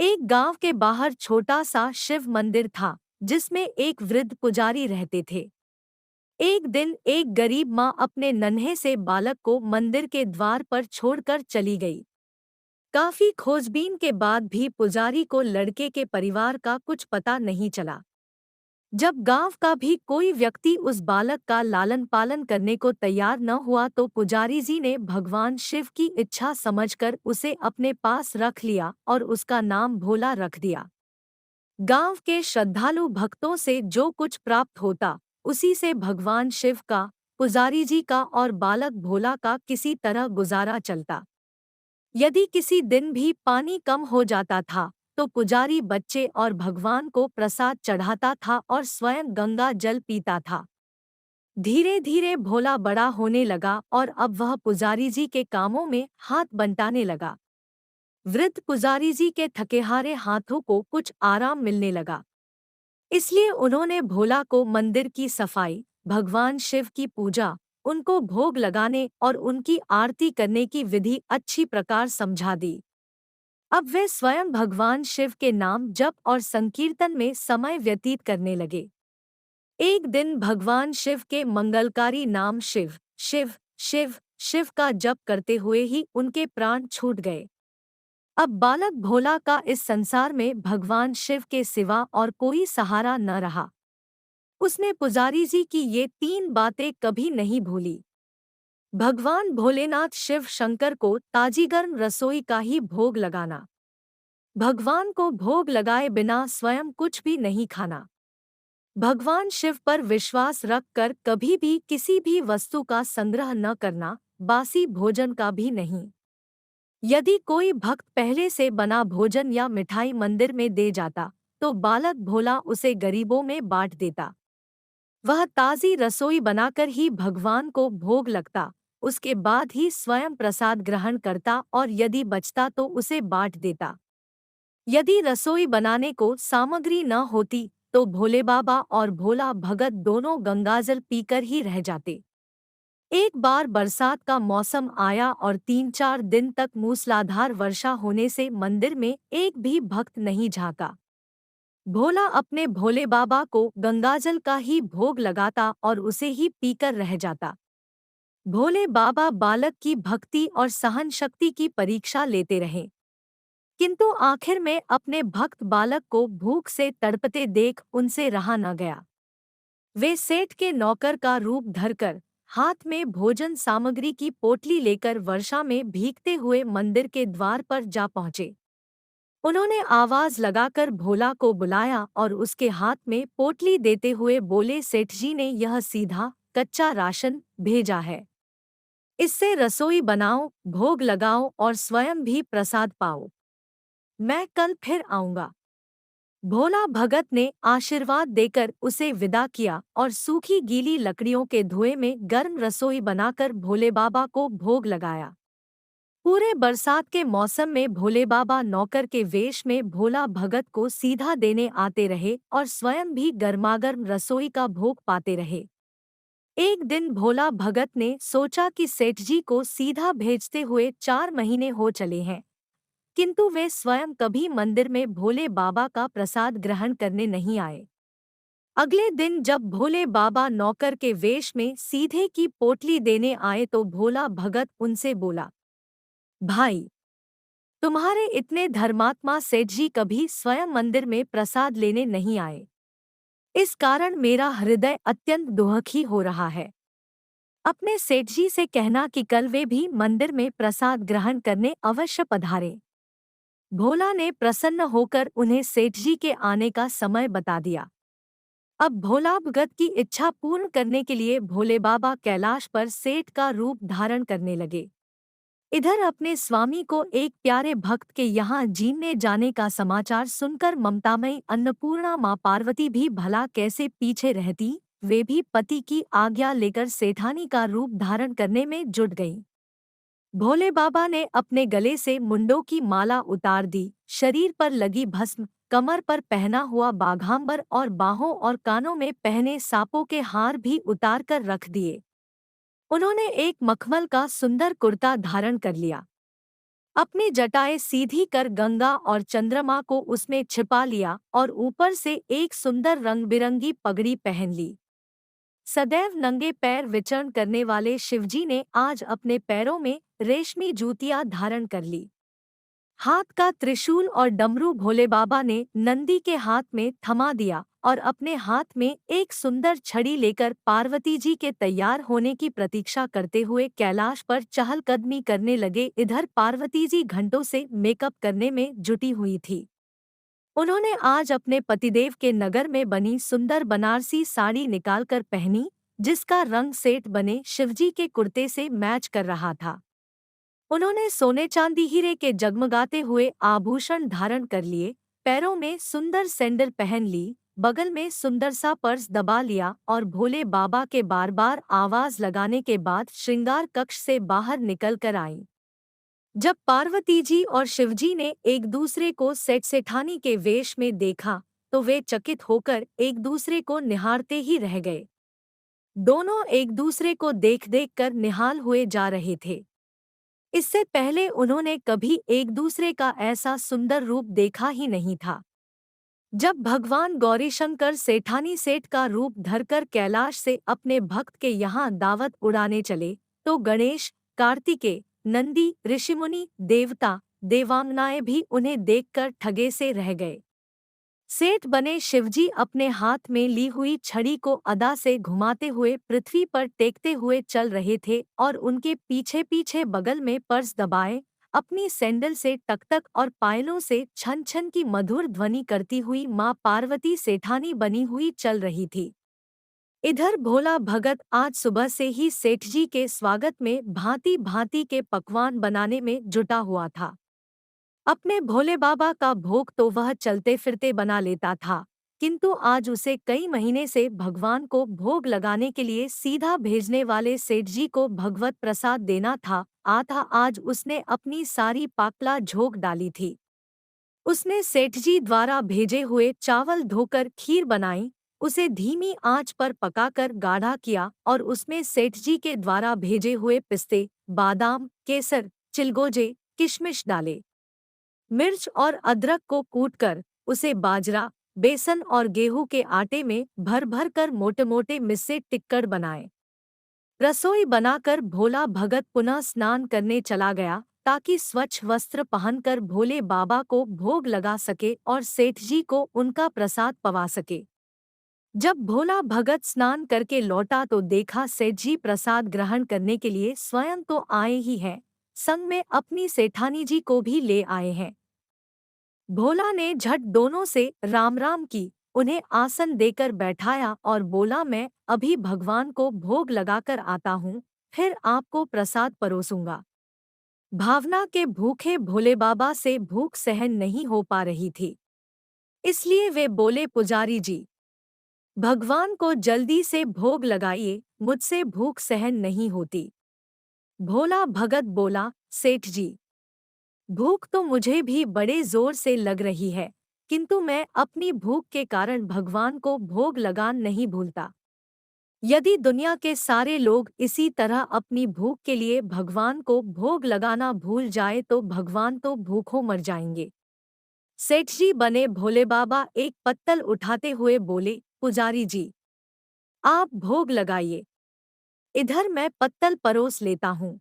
एक गांव के बाहर छोटा सा शिव मंदिर था, जिसमें एक वृद्ध पुजारी रहते थे। एक दिन एक गरीब माँ अपने नन्हे से बालक को मंदिर के द्वार पर छोड़कर चली गई। काफी खोजबीन के बाद भी पुजारी को लड़के के परिवार का कुछ पता नहीं चला। जब गांव का भी कोई व्यक्ति उस बालक का लालन पालन करने को तैयार न हुआ, तो पुजारी जी ने भगवान शिव की इच्छा समझकर उसे अपने पास रख लिया और उसका नाम भोला रख दिया। गांव के श्रद्धालु भक्तों से जो कुछ प्राप्त होता, उसी से भगवान शिव का, पुजारी जी का और बालक भोला का किसी तरह गुजारा चलता। यदि किसी दिन भी पानी कम हो जाता था, तो पुजारी बच्चे और भगवान को प्रसाद चढ़ाता था और स्वयं गंगा जल पीता था। धीरे धीरे भोला बड़ा होने लगा और अब वह पुजारी जी के कामों में हाथ बंटाने लगा। वृद्ध पुजारी जी के थकेहारे हाथों को कुछ आराम मिलने लगा। इसलिए उन्होंने भोला को मंदिर की सफाई, भगवान शिव की पूजा, उनको भोग लगाने और उनकी आरती करने की विधि अच्छी प्रकार समझा दी। अब वे स्वयं भगवान शिव के नाम जप और संकीर्तन में समय व्यतीत करने लगे। एक दिन भगवान शिव के मंगलकारी नाम शिव शिव शिव शिव का जप करते हुए ही उनके प्राण छूट गए। अब बालक भोला का इस संसार में भगवान शिव के सिवा और कोई सहारा न रहा। उसने पुजारी जी की ये 3 बातें कभी नहीं भूली। भगवान भोलेनाथ शिव शंकर को ताजी गर्म रसोई का ही भोग लगाना, भगवान को भोग लगाए बिना स्वयं कुछ भी नहीं खाना, भगवान शिव पर विश्वास रखकर कभी भी किसी भी वस्तु का संग्रह न करना, बासी भोजन का भी नहीं। यदि कोई भक्त पहले से बना भोजन या मिठाई मंदिर में दे जाता, तो बालक भोला उसे गरीबों में बांट देता। वह ताज़ी रसोई बनाकर ही भगवान को भोग लगता, उसके बाद ही स्वयं प्रसाद ग्रहण करता और यदि बचता तो उसे बांट देता। यदि रसोई बनाने को सामग्री न होती, तो भोले बाबा और भोला भगत दोनों गंगाजल पीकर ही रह जाते। एक बार बरसात का मौसम आया और 3-4 दिन तक मूसलाधार वर्षा होने से मंदिर में एक भी भक्त नहीं झांका। भोला अपने भोले बाबा को गंगाजल का ही भोग लगाता और उसे ही पीकर रह जाता। भोले बाबा बालक की भक्ति और सहन शक्ति की परीक्षा लेते रहे, किंतु आखिर में अपने भक्त बालक को भूख से तड़पते देख उनसे रहा न गया। वे सेठ के नौकर का रूप धरकर हाथ में भोजन सामग्री की पोटली लेकर वर्षा में भीगते हुए मंदिर के द्वार पर जा पहुंचे। उन्होंने आवाज लगाकर भोला को बुलाया और उसके हाथ में पोटली देते हुए बोले, सेठ जी ने यह सीधा कच्चा राशन भेजा है। इससे रसोई बनाओ, भोग लगाओ और स्वयं भी प्रसाद पाओ। मैं कल फिर आऊंगा। भोला भगत ने आशीर्वाद देकर उसे विदा किया और सूखी गीली लकड़ियों के धुएं में गर्म रसोई बनाकर भोले बाबा को भोग लगाया। पूरे बरसात के मौसम में भोले बाबा नौकर के वेश में भोला भगत को सीधा देने आते रहे और स्वयं भी गर्मागर्म रसोई का भोग पाते रहे। एक दिन भोला भगत ने सोचा कि सेठ जी को सीधा भेजते हुए 4 महीने हो चले हैं, किंतु वे स्वयं कभी मंदिर में भोले बाबा का प्रसाद ग्रहण करने नहीं आए। अगले दिन जब भोले बाबा नौकर के वेश में सीधे की पोटली देने आए, तो भोला भगत उनसे बोला, भाई, तुम्हारे इतने धर्मात्मा सेठ जी कभी स्वयं मंदिर में प्रसाद लेने नहीं आए। इस कारण मेरा हृदय अत्यंत दुखी हो रहा है। अपने सेठ जी से कहना कि कल वे भी मंदिर में प्रसाद ग्रहण करने अवश्य पधारें। भोला ने प्रसन्न होकर उन्हें सेठ जी के आने का समय बता दिया। अब भोला भगत की इच्छा पूर्ण करने के लिए भोले बाबा कैलाश पर सेठ का रूप धारण करने लगे। इधर अपने स्वामी को एक प्यारे भक्त के यहाँ जीने जाने का समाचार सुनकर ममतामयी अन्नपूर्णा माँ पार्वती भी भला कैसे पीछे रहती। वे भी पति की आज्ञा लेकर सेठानी का रूप धारण करने में जुट गईं। भोले बाबा ने अपने गले से मुंडों की माला उतार दी, शरीर पर लगी भस्म, कमर पर पहना हुआ बाघांबर और बाहों और कानों में पहने सांपों के हार भी उतार कर रख दिए। उन्होंने एक मखमल का सुंदर कुर्ता धारण कर लिया। अपनी जटाएं सीधी कर गंगा और चंद्रमा को उसमें छिपा लिया और ऊपर से एक सुंदर रंग बिरंगी पगड़ी पहन ली। सदैव नंगे पैर विचरण करने वाले शिवजी ने आज अपने पैरों में रेशमी जूतियां धारण कर ली। हाथ का त्रिशूल और डमरू भोले बाबा ने नंदी के हाथ में थमा दिया और अपने हाथ में एक सुंदर छड़ी लेकर पार्वती जी के तैयार होने की प्रतीक्षा करते हुए कैलाश पर चहलकदमी करने लगे। इधर पार्वती जी घंटों से मेकअप करने में जुटी हुई थी। उन्होंने आज अपने पतिदेव के नगर में बनी सुंदर बनारसी साड़ी निकालकर पहनी, जिसका रंग सेठ बने शिवजी के कुर्ते से मैच कर रहा था। उन्होंने सोने चांदी हीरे के जगमगाते हुए आभूषण धारण कर लिए, पैरों में सुंदर सैंडल पहन ली, बगल में सुंदर सा पर्स दबा लिया और भोले बाबा के बार बार आवाज लगाने के बाद श्रृंगार कक्ष से बाहर निकल कर आईं। जब पार्वती जी और शिवजी ने एक दूसरे को सेठ सेठानी के वेश में देखा, तो वे चकित होकर एक दूसरे को निहारते ही रह गए। दोनों एक दूसरे को देख देख कर निहाल हुए जा रहे थे। इससे पहले उन्होंने कभी एक दूसरे का ऐसा सुंदर रूप देखा ही नहीं था। जब भगवान गौरीशंकर सेठानी सेठ का रूप धरकर कैलाश से अपने भक्त के यहाँ दावत उड़ाने चले, तो गणेश, कार्तिकेय, नंदी, ऋषिमुनि, देवता, देवांगनाएं भी उन्हें देखकर ठगे से रह गए। सेठ बने शिवजी अपने हाथ में ली हुई छड़ी को अदा से घुमाते हुए पृथ्वी पर टेकते हुए चल रहे थे और उनके पीछे पीछे बगल में पर्स दबाए अपनी सैंडल से टकटक और पायलों से छन छन की मधुर ध्वनि करती हुई माँ पार्वती सेठानी बनी हुई चल रही थी। इधर भोला भगत आज सुबह से ही सेठ जी के स्वागत में भांति भांति के पकवान बनाने में जुटा हुआ था। अपने भोले बाबा का भोग तो वह चलते फिरते बना लेता था, किंतु आज उसे कई महीने से भगवान को भोग लगाने के लिए सीधा भेजने वाले सेठ जी को भगवत प्रसाद देना था। आज उसने अपनी सारी पाकला झोंक डाली थी। उसने सेठ जी द्वारा भेजे हुए चावल धोकर खीर बनाई, उसे धीमी आंच पर पकाकर गाढ़ा किया और उसमें सेठ जी के द्वारा भेजे हुए पिस्ते, बादाम, केसर, चिलगोजे, किशमिश डाले। मिर्च और अदरक को कूटकर उसे बाजरा, बेसन और गेहूं के आटे में भर भर कर मोटे मोटे मिस्से टिक्कर बनाए। रसोई बनाकर भोला भगत पुनः स्नान करने चला गया, ताकि स्वच्छ वस्त्र पहनकर भोले बाबा को भोग लगा सके और सेठ जी को उनका प्रसाद पवा सके। जब भोला भगत स्नान करके लौटा तो देखा सेठ जी प्रसाद ग्रहण करने के लिए स्वयं तो आए ही हैं, संग में अपनी सेठानी जी को भी ले आए हैं। भोला ने झट दोनों से राम राम की, उन्हें आसन देकर बैठाया और बोला, मैं अभी भगवान को भोग लगाकर आता हूँ, फिर आपको प्रसाद परोसूंगा। भावना के भूखे भोले बाबा से भूख सहन नहीं हो पा रही थी, इसलिए वे बोले, पुजारी जी, भगवान को जल्दी से भोग लगाइए, मुझसे भूख सहन नहीं होती। भोला भगत बोला, सेठ जी, भूख तो मुझे भी बड़े जोर से लग रही है, किंतु मैं अपनी भूख के कारण भगवान को भोग लगान नहीं भूलता। यदि दुनिया के सारे लोग इसी तरह अपनी भूख के लिए भगवान को भोग लगाना भूल जाए तो भगवान तो भूखों मर जाएंगे। सेठ जी बने भोले बाबा एक पत्तल उठाते हुए बोले, पुजारी जी, आप भोग लगाइए, इधर मैं पत्तल परोस लेता हूँ,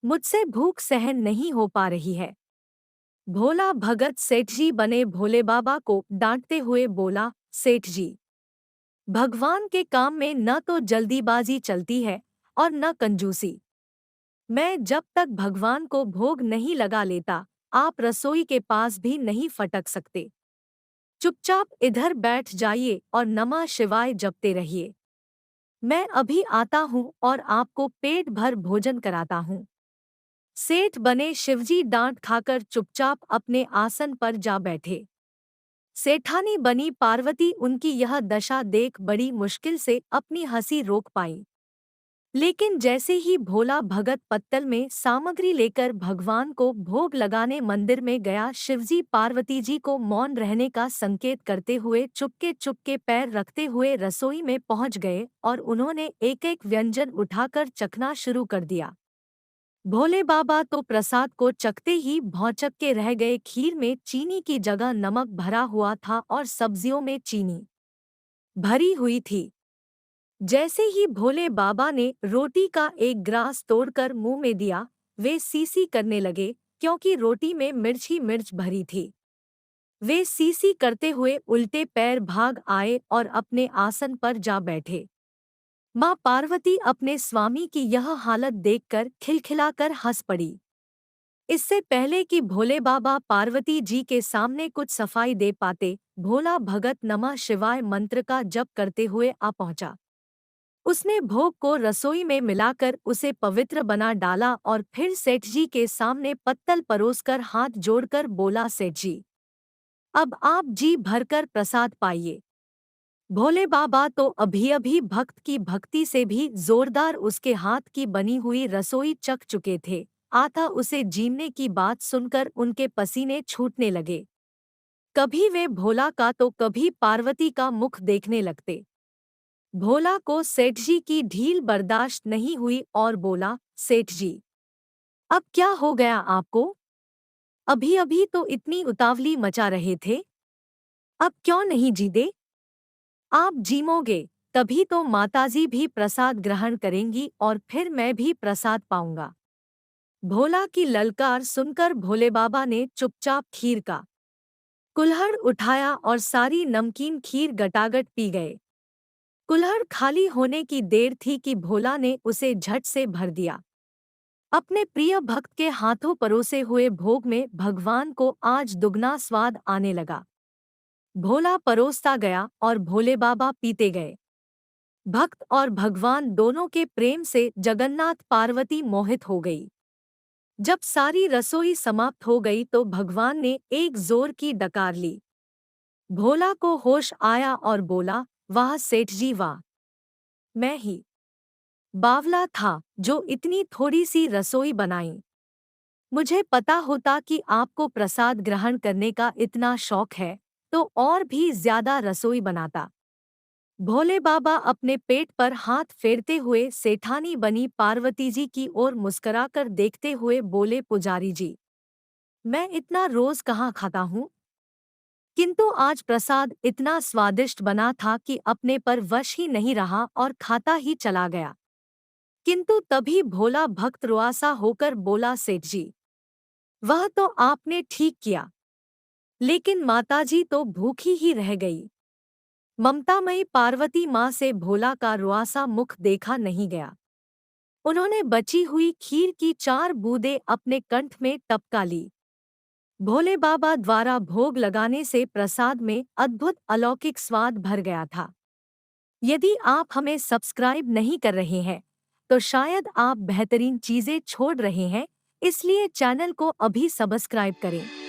मुझसे भूख सहन नहीं हो पा रही है। भोला भगत सेठ जी बने भोले बाबा को डांटते हुए बोला, सेठ जी, भगवान के काम में न तो जल्दीबाजी चलती है और न कंजूसी। मैं जब तक भगवान को भोग नहीं लगा लेता, आप रसोई के पास भी नहीं फटक सकते। चुपचाप इधर बैठ जाइए और नमः शिवाय जपते रहिए। मैं अभी आता हूँ और आपको पेट भर भोजन कराता हूँ। सेठ बने शिवजी डांट खाकर चुपचाप अपने आसन पर जा बैठे। सेठानी बनी पार्वती उनकी यह दशा देख बड़ी मुश्किल से अपनी हंसी रोक पाई। लेकिन जैसे ही भोला भगत पत्तल में सामग्री लेकर भगवान को भोग लगाने मंदिर में गया, शिवजी पार्वती जी को मौन रहने का संकेत करते हुए चुपके चुपके पैर रखते हुए रसोई में पहुंच गए और उन्होंने एक एक व्यंजन उठाकर चखना शुरू कर दिया। भोले बाबा तो प्रसाद को चखते ही भौंचक के रह गए। खीर में चीनी की जगह नमक भरा हुआ था और सब्जियों में चीनी भरी हुई थी। जैसे ही भोले बाबा ने रोटी का एक ग्रास तोड़कर मुंह में दिया, वे सीसी करने लगे, क्योंकि रोटी में मिर्च ही मिर्च भरी थी। वे सीसी करते हुए उल्टे पैर भाग आए और अपने आसन पर जा बैठे। माँ पार्वती अपने स्वामी की यह हालत देखकर खिलखिलाकर हंस पड़ी। इससे पहले कि भोले बाबा पार्वती जी के सामने कुछ सफाई दे पाते, भोला भगत नमः शिवाय मंत्र का जप करते हुए आ पहुंचा। उसने भोग को रसोई में मिलाकर उसे पवित्र बना डाला और फिर सेठ जी के सामने पत्तल परोसकर हाथ जोड़कर बोला, सेठ जी, अब आप जी भरकर प्रसाद पाइए। भोले बाबा तो अभी अभी भक्त की भक्ति से भी जोरदार उसके हाथ की बनी हुई रसोई चख चुके थे। आता उसे जीमने की बात सुनकर उनके पसीने छूटने लगे। कभी वे भोला का तो कभी पार्वती का मुख देखने लगते। भोला को सेठ जी की ढील बर्दाश्त नहीं हुई और बोला, सेठ जी, अब क्या हो गया आपको? अभी अभी तो इतनी उतावली मचा रहे थे, अब क्यों नहीं जीते? आप जीमोगे तभी तो माताजी भी प्रसाद ग्रहण करेंगी और फिर मैं भी प्रसाद पाऊंगा। भोला की ललकार सुनकर भोले बाबा ने चुपचाप खीर का कुल्हड़ उठाया और सारी नमकीन खीर गटागट पी गए। कुल्हड़ खाली होने की देर थी कि भोला ने उसे झट से भर दिया। अपने प्रिय भक्त के हाथों परोसे हुए भोग में भगवान को आज दुगना स्वाद आने लगा। भोला परोसता गया और भोले बाबा पीते गए। भक्त और भगवान दोनों के प्रेम से जगन्नाथ पार्वती मोहित हो गई। जब सारी रसोई समाप्त हो गई तो भगवान ने एक जोर की डकार ली। भोला को होश आया और बोला, वाह सेठ जी वाह, मैं ही बावला था जो इतनी थोड़ी सी रसोई बनाई। मुझे पता होता कि आपको प्रसाद ग्रहण करने का इतना शौक है तो और भी ज्यादा रसोई बनाता। भोले बाबा अपने पेट पर हाथ फेरते हुए सेठानी बनी पार्वती जी की ओर मुस्कुराकर देखते हुए बोले, पुजारी जी, मैं इतना रोज कहाँ खाता हूँ, किंतु आज प्रसाद इतना स्वादिष्ट बना था कि अपने पर वश ही नहीं रहा और खाता ही चला गया। किंतु तभी भोला भक्त रुआसा होकर बोला, सेठ जी, वह तो आपने ठीक किया, लेकिन माताजी तो भूखी ही रह गई। ममतामयी पार्वती माँ से भोला का रुआसा मुख देखा नहीं गया। उन्होंने बची हुई खीर की 4 बूंदें अपने कंठ में टपका ली। भोले बाबा द्वारा भोग लगाने से प्रसाद में अद्भुत अलौकिक स्वाद भर गया था। यदि आप हमें सब्सक्राइब नहीं कर रहे हैं तो शायद आप बेहतरीन चीजें छोड़ रहे हैं, इसलिए चैनल को अभी सब्सक्राइब करें।